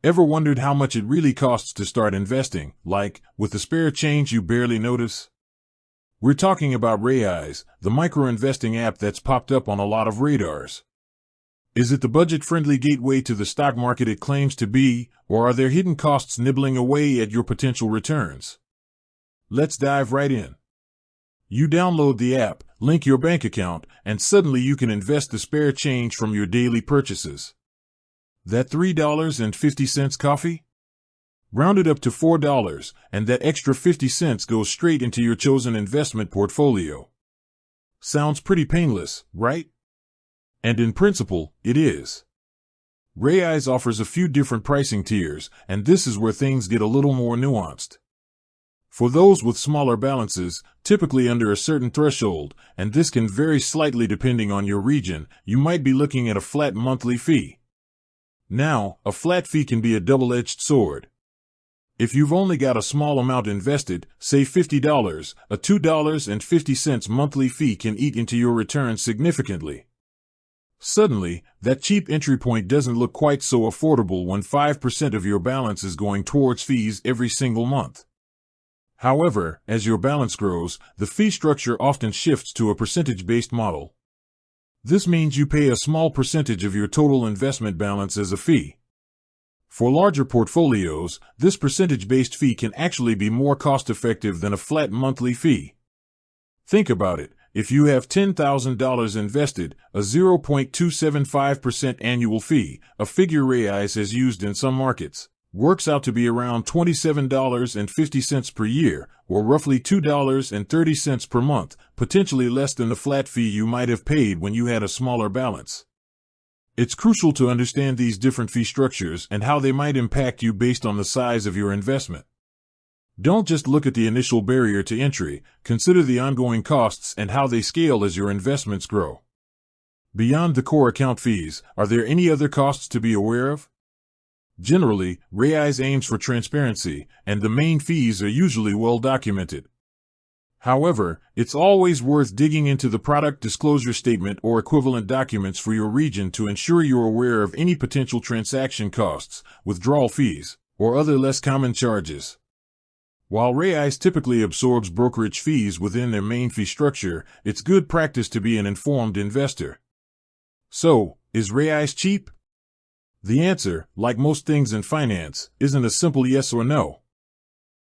Ever wondered how much it really costs to start investing, like, with the spare change you barely notice? We're talking about Raiz, the micro-investing app that's popped up on a lot of radars. Is it the budget-friendly gateway to the stock market it claims to be, or are there hidden costs nibbling away at your potential returns? Let's dive right in. You download the app, link your bank account, and suddenly you can invest the spare change from your daily purchases. That $3.50 coffee? Round it up to $4, and that extra 50 cents goes straight into your chosen investment portfolio. Sounds pretty painless, right? And in principle, it is. Raiz offers a few different pricing tiers, and this is where things get a little more nuanced. For those with smaller balances, typically under a certain threshold, and this can vary slightly depending on your region, you might be looking at a flat monthly fee. Now, a flat fee can be a double-edged sword. If you've only got a small amount invested, say $50, a $2.50 monthly fee can eat into your returns significantly. Suddenly, that cheap entry point doesn't look quite so affordable when 5% of your balance is going towards fees every single month. However, as your balance grows, the fee structure often shifts to a percentage-based model. This means you pay a small percentage of your total investment balance as a fee. For larger portfolios, this percentage-based fee can actually be more cost-effective than a flat monthly fee. Think about it. If you have $10,000 invested, a 0.275% annual fee, a figure Raiz has used in some markets, works out to be around $27.50 per year, or roughly $2.30 per month, potentially less than the flat fee you might have paid when you had a smaller balance. It's crucial to understand these different fee structures and how they might impact you based on the size of your investment. Don't just look at the initial barrier to entry, consider the ongoing costs and how they scale as your investments grow. Beyond the core account fees, are there any other costs to be aware of? Generally, Raiz aims for transparency, and the main fees are usually well documented. However, it's always worth digging into the product disclosure statement or equivalent documents for your region to ensure you're aware of any potential transaction costs, withdrawal fees, or other less common charges. While Raiz typically absorbs brokerage fees within their main fee structure, it's good practice to be an informed investor. So, is Raiz cheap? The answer, like most things in finance, isn't a simple yes or no.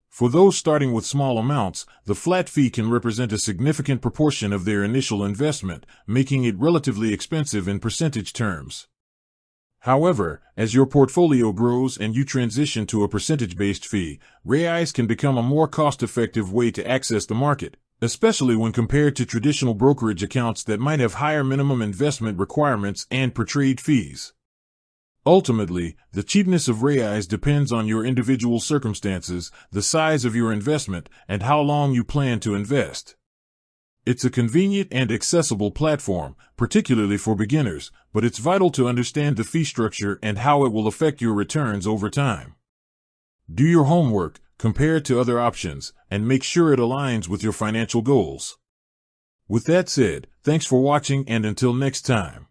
For those starting with small amounts, the flat fee can represent a significant proportion of their initial investment, making it relatively expensive in percentage terms. However, as your portfolio grows and you transition to a percentage-based fee, Raiz can become a more cost-effective way to access the market, especially when compared to traditional brokerage accounts that might have higher minimum investment requirements and per-trade fees. Ultimately, the cheapness of Raiz depends on your individual circumstances, the size of your investment, and how long you plan to invest. It's a convenient and accessible platform, particularly for beginners, but it's vital to understand the fee structure and how it will affect your returns over time. Do your homework, compare it to other options, and make sure it aligns with your financial goals. With that said, thanks for watching and until next time.